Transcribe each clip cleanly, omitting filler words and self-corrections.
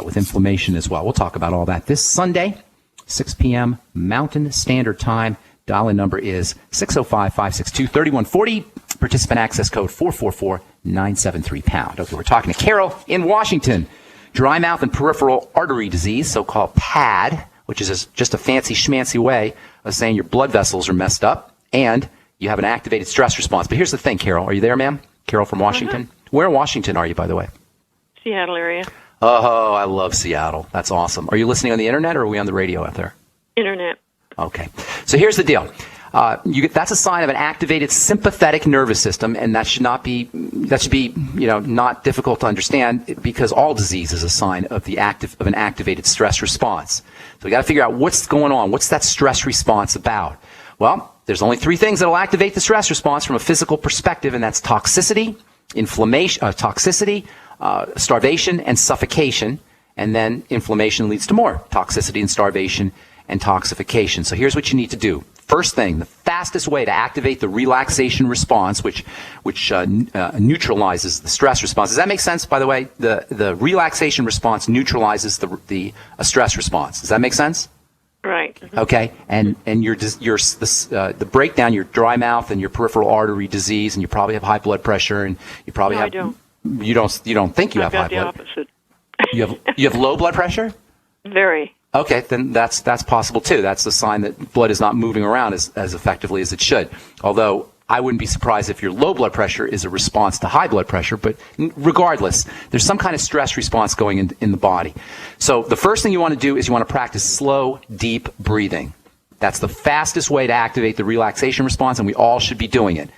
with inflammation as well. We'll talk about all that this Sunday, 6 p.m. Mountain Standard Time. Dial-in number is 605-562-3140. Participant access code 444-973-POUND. Okay, we're talking to Carol in Washington. Dry mouth and peripheral artery disease, so-called PAD, which is just a fancy schmancy way of saying your blood vessels are messed up and you have an activated stress response. But here's the thing, Carol. Are you there, ma'am? Carol from Washington? Where in Washington are you, by the way? Seattle area. Oh, I love Seattle. That's awesome. Are you listening on the internet or are we on the radio out there? Internet. Okay. So here's the deal. That's a sign of an activated sympathetic nervous system, and that should be not difficult to understand because all disease is a sign of an activated stress response. So we got to figure out what's going on. What's that stress response about? Well, there's only three things that will activate the stress response from a physical perspective, and that's toxicity, starvation, and suffocation. And then inflammation leads to more toxicity and starvation and toxification. So here's what you need to do. First thing, the fastest way to activate the relaxation response, which neutralizes the stress response. Does that make sense, by the way? The relaxation response neutralizes the stress response. Does that make sense? Right. Mm-hmm. Okay. And the breakdown, your dry mouth and your peripheral artery disease, and you probably have high blood pressure, and you probably have. I don't. You don't think you have high blood pressure? You have low blood pressure? Very. Okay, then that's possible too. That's the sign that blood is not moving around as effectively as it should. Although I wouldn't be surprised if your low blood pressure is a response to high blood pressure, but regardless, there's some kind of stress response going in the body. So the first thing you want to do is you want to practice slow, deep breathing. That's the fastest way to activate the relaxation response, and we all should be doing it.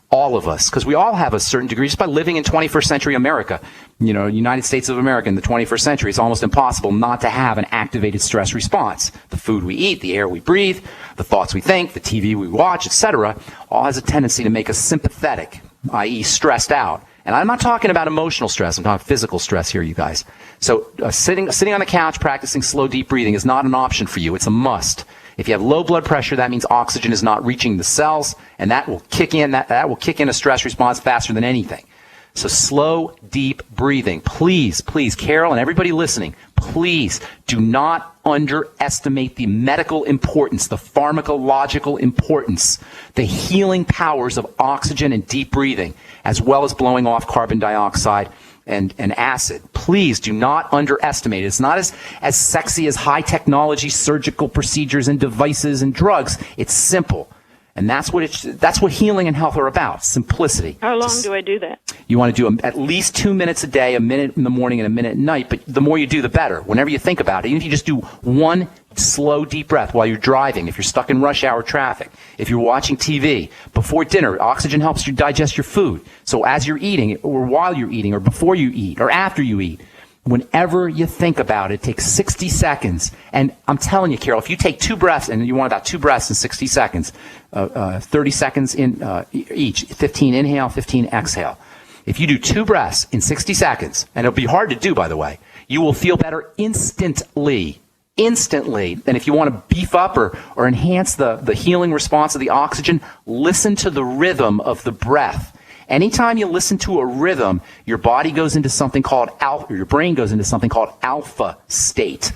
All of us, because we all have a certain degree, just by living in 21st century America, United States of America in the 21st century, it's almost impossible not to have an activated stress response. The food we eat, the air we breathe, the thoughts we think, the TV we watch, etc., all has a tendency to make us sympathetic, i.e. stressed out. And I'm not talking about emotional stress, I'm talking physical stress here, you guys. So sitting on the couch practicing slow, deep breathing is not an option for you, it's a must. If you have low blood pressure, that means oxygen is not reaching the cells, and that will kick in a stress response faster than anything. So slow, deep breathing. Please, Carol and everybody listening, please do not underestimate the medical importance, the pharmacological importance, the healing powers of oxygen and deep breathing, as well as blowing off carbon dioxide and acid. Please do not underestimate it. It's not as sexy as high technology surgical procedures and devices and drugs. It's simple. And that's what healing and health are about, simplicity. How long do I do that? You want to do at least 2 minutes a day, a minute in the morning and a minute at night, but the more you do, the better. Whenever you think about it, even if you just do one slow, deep breath while you're driving, if you're stuck in rush hour traffic, if you're watching TV, before dinner, oxygen helps you digest your food. So as you're eating, or while you're eating, or before you eat, or after you eat, whenever you think about it, take 60 seconds. And I'm telling you, Carol, if you take 2 breaths, and you want about 2 breaths in 60 seconds, 30 seconds in each, 15 inhale, 15 exhale. If you do 2 breaths in 60 seconds, and it'll be hard to do, by the way, you will feel better instantly. And if you want to beef up or enhance the healing response of the oxygen, listen to the rhythm of the breath. Anytime you listen to a rhythm, your body goes into something called your brain goes into something called alpha state.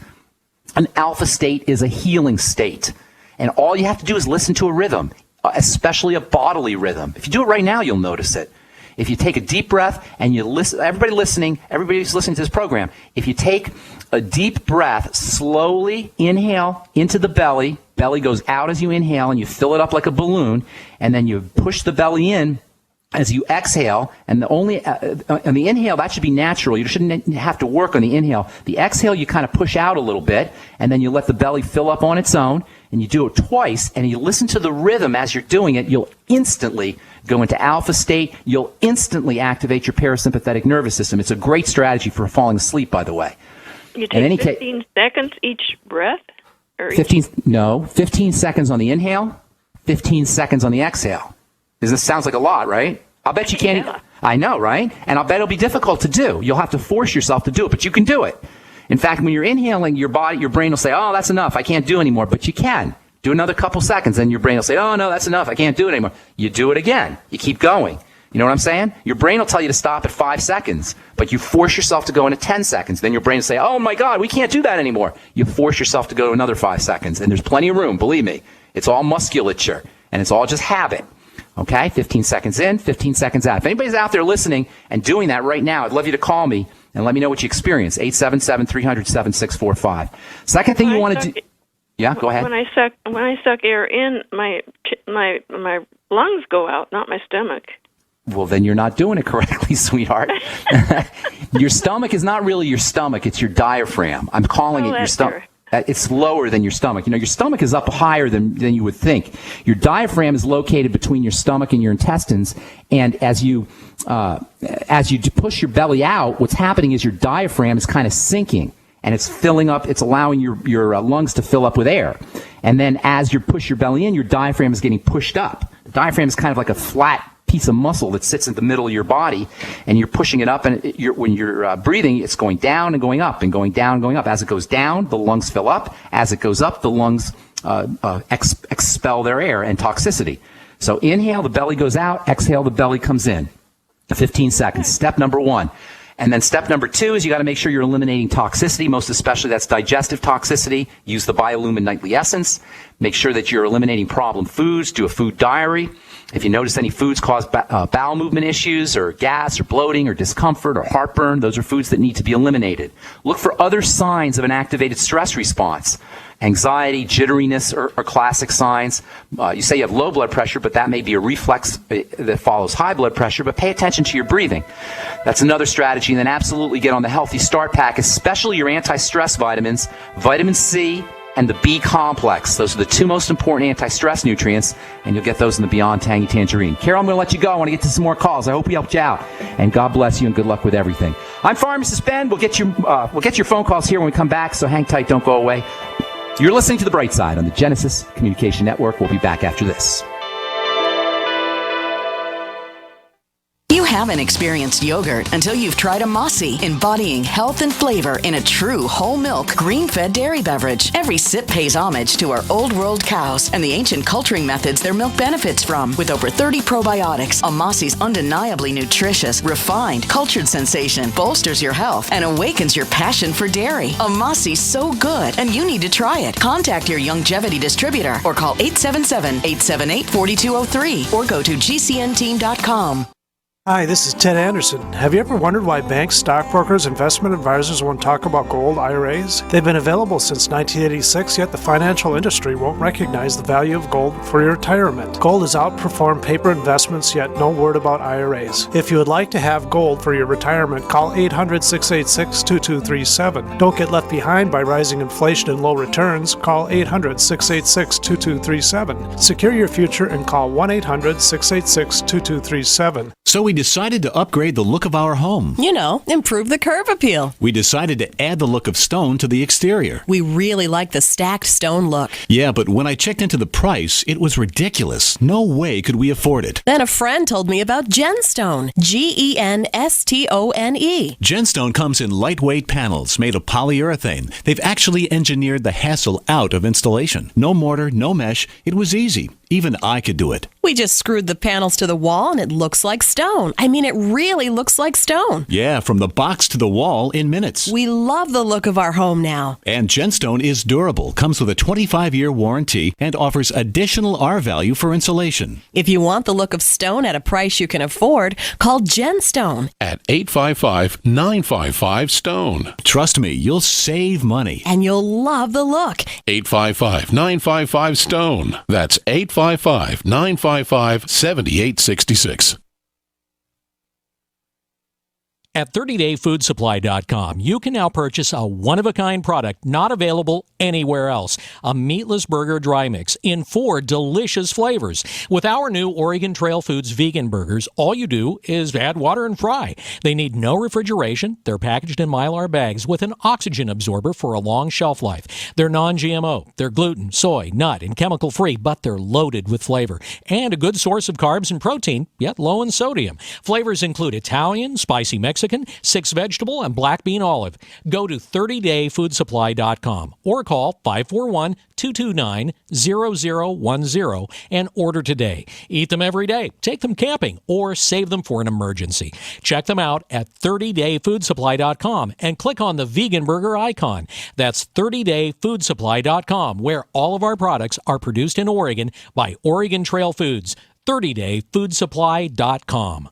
An alpha state is a healing state. And all you have to do is listen to a rhythm, especially a bodily rhythm. If you do it right now, you'll notice it. If you take a deep breath and you listen, everybody who's listening to this program, if you take a deep breath, slowly inhale into the belly goes out as you inhale, and you fill it up like a balloon, and then you push the belly in as you exhale, and on the inhale, that should be natural. You shouldn't have to work on the inhale. The exhale, you kind of push out a little bit, and then you let the belly fill up on its own, and you do it twice, and you listen to the rhythm as you're doing it. You'll instantly go into alpha state. You'll instantly activate your parasympathetic nervous system. It's a great strategy for falling asleep, by the way. You take 15 seconds each breath? Or 15 seconds on the inhale, 15 seconds on the exhale. This sounds like a lot, right? I'll bet you can't. Yeah. I know, right? And I'll bet it'll be difficult to do. You'll have to force yourself to do it, but you can do it. In fact, when you're inhaling, your brain will say, oh, that's enough. I can't do anymore. But you can. Do another couple seconds, and your brain will say, oh, no, that's enough. I can't do it anymore. You do it again. You keep going. You know what I'm saying? Your brain will tell you to stop at 5 seconds, but you force yourself to go into 10 seconds. Then your brain will say, oh my God, we can't do that anymore. You force yourself to go to another 5 seconds, and there's plenty of room, believe me. It's all musculature, and it's all just habit. Okay? 15 seconds in, 15 seconds out. If anybody's out there listening and doing that right now, I'd love you to call me and let me know what you experience. 877-300-7645. Second thing you want to do. Yeah, go ahead. When I suck air in, my lungs go out, not my stomach. Well, then you're not doing it correctly, sweetheart. Your stomach is not really your stomach. It's your diaphragm. I'm calling it your stomach. It's lower than your stomach. You know, your stomach is up higher than you would think. Your diaphragm is located between your stomach and your intestines. And as you push your belly out, what's happening is your diaphragm is kind of sinking. And it's filling up, it's allowing your lungs to fill up with air. And then as you push your belly in, your diaphragm is getting pushed up. The diaphragm is kind of like a flat piece of muscle that sits in the middle of your body, and you're pushing it up, and when you're breathing, it's going down and going up and going down and going up. As it goes down, the lungs fill up. As it goes up, the lungs expel their air and toxicity. So inhale, the belly goes out. Exhale, the belly comes in. 15 seconds. Step number 1. And then step number 2 is you got to make sure you're eliminating toxicity, most especially that's digestive toxicity. Use the Biolumin Nightly Essence. Make sure that you're eliminating problem foods. Do a food diary. If you notice any foods cause bowel movement issues or gas or bloating or discomfort or heartburn, those are foods that need to be eliminated. Look for other signs of an activated stress response. Anxiety, jitteriness are classic signs. You say you have low blood pressure, but that may be a reflex that follows high blood pressure, but pay attention to your breathing. That's another strategy. And then absolutely get on the Healthy Start Pack, especially your anti-stress vitamins, vitamin C, and the B complex. Those are the 2 most important anti-stress nutrients, and you'll get those in the Beyond Tangy Tangerine. Carol, I'm going to let you go. I want to get to some more calls. I hope we helped you out, and God bless you, and good luck with everything. I'm Pharmacist Ben. We'll get your phone calls here when we come back, so hang tight. Don't go away. You're listening to The Bright Side on the Genesis Communication Network. We'll be back after this. You haven't experienced yogurt until you've tried a Mossy, embodying health and flavor in a true whole milk, green-fed dairy beverage. Every sip pays homage to our old world cows and the ancient culturing methods their milk benefits from. With over 30 probiotics, a Mossy's undeniably nutritious, refined, cultured sensation bolsters your health and awakens your passion for dairy. A Mossy's so good, and you need to try it. Contact your Youngevity distributor or call 877-878-4203 or go to gcnteam.com. Hi, this is Ted Anderson. Have you ever wondered why banks, stockbrokers, investment advisors won't talk about gold IRAs? They've been available since 1986, yet the financial industry won't recognize the value of gold for your retirement. Gold has outperformed paper investments, yet no word about IRAs. If you would like to have gold for your retirement, call 800-686-2237. Don't get left behind by rising inflation and low returns. Call 800-686-2237. Secure your future and call 1-800-686-2237. So we decided to upgrade the look of our home. You know, improve the curb appeal. We decided to add the look of stone to the exterior. We really like the stacked stone look. Yeah, but when I checked into the price, it was ridiculous. No way could we afford it. Then a friend told me about Genstone. Genstone. Genstone comes in lightweight panels made of polyurethane. They've actually engineered the hassle out of installation. No mortar, no mesh. It was easy. Even I could do it. We just screwed the panels to the wall and it looks like stone. I mean, it really looks like stone. Yeah, from the box to the wall in minutes. We love the look of our home now. And Genstone is durable, comes with a 25-year warranty, and offers additional R-value for insulation. If you want the look of stone at a price you can afford, call Genstone at 855-955-STONE. Trust me, you'll save money. And you'll love the look. 855-955-STONE. That's 855-955-7866. At 30dayfoodsupply.com, you can now purchase a one-of-a-kind product not available anywhere else. A meatless burger dry mix in 4 delicious flavors. With our new Oregon Trail Foods vegan burgers, all you do is add water and fry. They need no refrigeration. They're packaged in Mylar bags with an oxygen absorber for a long shelf life. They're non-GMO. They're gluten, soy, nut, and chemical-free, but they're loaded with flavor. And a good source of carbs and protein, yet low in sodium. Flavors include Italian, spicy Mexican, Mexican, 6 vegetable, and black bean olive. Go to 30dayfoodsupply.com or call 541-229-0010 and order today. Eat them every day, take them camping, or save them for an emergency. Check them out at 30dayfoodsupply.com and click on the vegan burger icon. That's 30dayfoodsupply.com, where all of our products are produced in Oregon by Oregon Trail Foods. 30dayfoodsupply.com.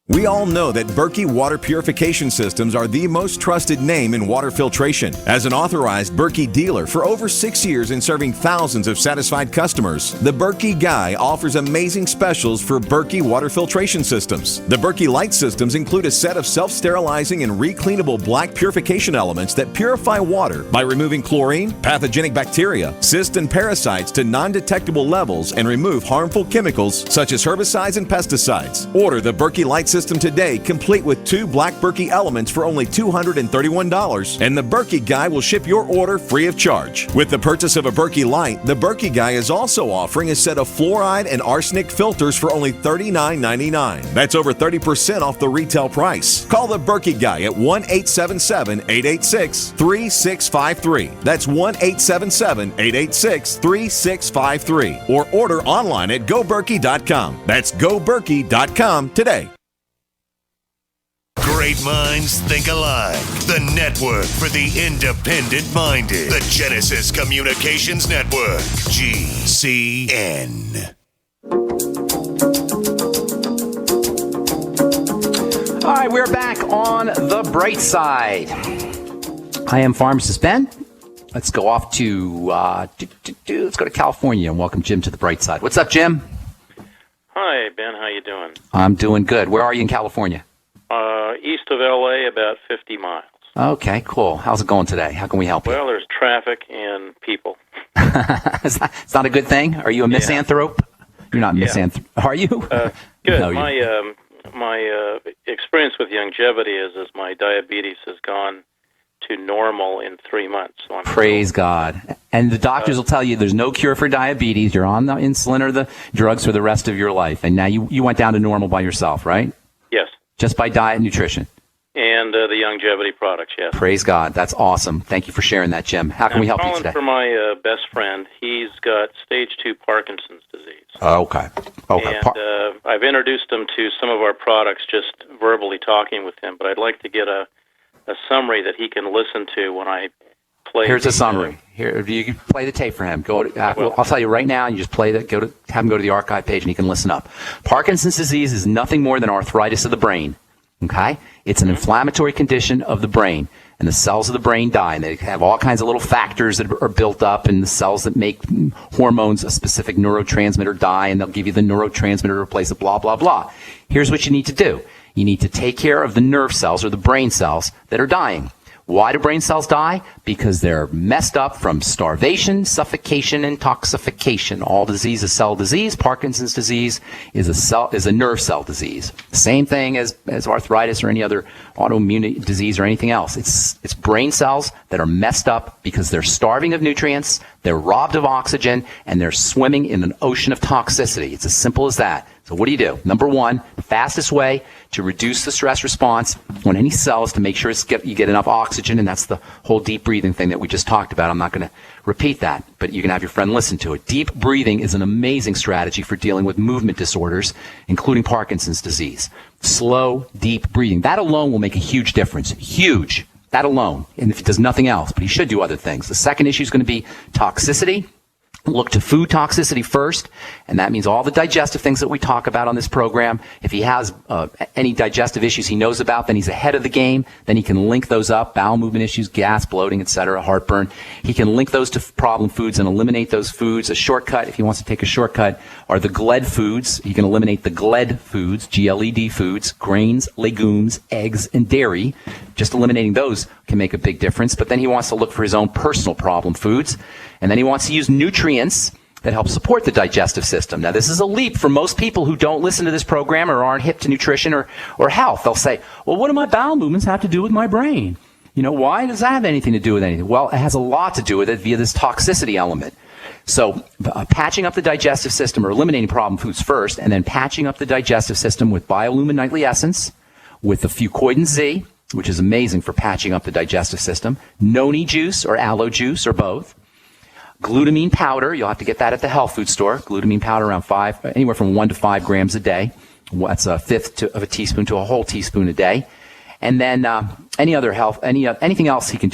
We all know that Berkey water purification systems are the most trusted name in water filtration. As an authorized Berkey dealer for over 6 years and serving thousands of satisfied customers, the Berkey Guy offers amazing specials for Berkey water filtration systems. The Berkey Light systems include a set of self-sterilizing and recleanable black purification elements that purify water by removing chlorine, pathogenic bacteria, cysts, and parasites to non-detectable levels and remove harmful chemicals such as herbicides and pesticides. Order the Berkey Light system today, complete with 2 black Berkey elements for only $231, and the Berkey Guy will ship your order free of charge. With the purchase of a Berkey Light, the Berkey Guy is also offering a set of fluoride and arsenic filters for only $39.99. That's over 30% off the retail price. Call the Berkey Guy at 1-877-886-3653. That's 1-877-886-3653. Or order online at goberkey.com. That's goberkey.com today. Great minds think alike. The network for the independent-minded. The Genesis Communications Network. GCN. All right, we're back on the bright side. I am Pharmacist Ben. Let's go off to let's go to California and welcome Jim to the bright side. What's up, Jim? Hi, Ben. How you doing? I'm doing good. Where are you in California? East of L.A., about 50 miles. Okay, cool. How's it going today? How can we help you? Well, there's traffic and people. It's not a good thing? Are you a misanthrope? You're not misanthrope. Are you? Good. No, my experience with longevity is my diabetes has gone to normal in 3 months. So Praise God. And the doctors will tell you there's no cure for diabetes. You're on the insulin or the drugs for the rest of your life. And now you went down to normal by yourself, right? Yes. Just by diet and nutrition. And the longevity products, yes. Praise God. That's awesome. Thank you for sharing that, Jim. How can we help you today? I'm calling for my best friend. He's got stage 2 Parkinson's disease. Okay. And I've introduced him to some of our products, just verbally talking with him, but I'd like to get a summary that he can listen to when I play. Here's a summary. Here, you can play the tape for him. I'll tell you right now. You just play that. Have him go to the archive page, and he can listen up. Parkinson's disease is nothing more than arthritis of the brain. Okay, it's an inflammatory condition of the brain, and the cells of the brain die. And they have all kinds of little factors that are built up, and the cells that make hormones, a specific neurotransmitter, die, and they'll give you the neurotransmitter to replace it. Blah blah blah. Here's what you need to do. You need to take care of the nerve cells or the brain cells that are dying. Why do brain cells die? Because they're messed up from starvation, suffocation, and toxification. All disease is cell disease. Parkinson's disease is a nerve cell disease. Same thing as arthritis or any other autoimmune disease or anything else. It's brain cells that are messed up because they're starving of nutrients, they're robbed of oxygen, and they're swimming in an ocean of toxicity. It's as simple as that. So what do? Number one, the fastest way to reduce the stress response on any cells to make sure you get enough oxygen, and that's the whole deep breathing thing that we just talked about. I'm not going to repeat that, but you can have your friend listen to it. Deep breathing is an amazing strategy for dealing with movement disorders, including Parkinson's disease. Slow, deep breathing. That alone will make a huge difference. Huge. That alone. And if it does nothing else, but he should do other things. The second issue is going to be toxicity. Look to food toxicity first, and that means all the digestive things that we talk about on this program. If he has any digestive issues he knows about, then he's ahead of the game. Then he can link those up, bowel movement issues, gas, bloating, etc., heartburn. He can link those to problem foods and eliminate those foods. A shortcut, if he wants to take a shortcut, are the GLED foods. He can eliminate the GLED foods, GLED foods, grains, legumes, eggs, and dairy. Just eliminating those can make a big difference. But then he wants to look for his own personal problem foods. And then he wants to use nutrients that help support the digestive system. Now, this is a leap for most people who don't listen to this program or aren't hip to nutrition or health. They'll say, well, what do my bowel movements have to do with my brain? Why does that have anything to do with anything? Well, it has a lot to do with it via this toxicity element. So patching up the digestive system or eliminating problem foods first, and then patching up the digestive system with Biolumin Nightly Essence with the Fuchs Z, which is amazing for patching up the digestive system, noni juice or aloe juice or both, glutamine powder. You'll have to get that at the health food store. Glutamine powder around anywhere from 1 to 5 grams a day. That's a fifth of a teaspoon to a whole teaspoon a day. And then anything else he can do.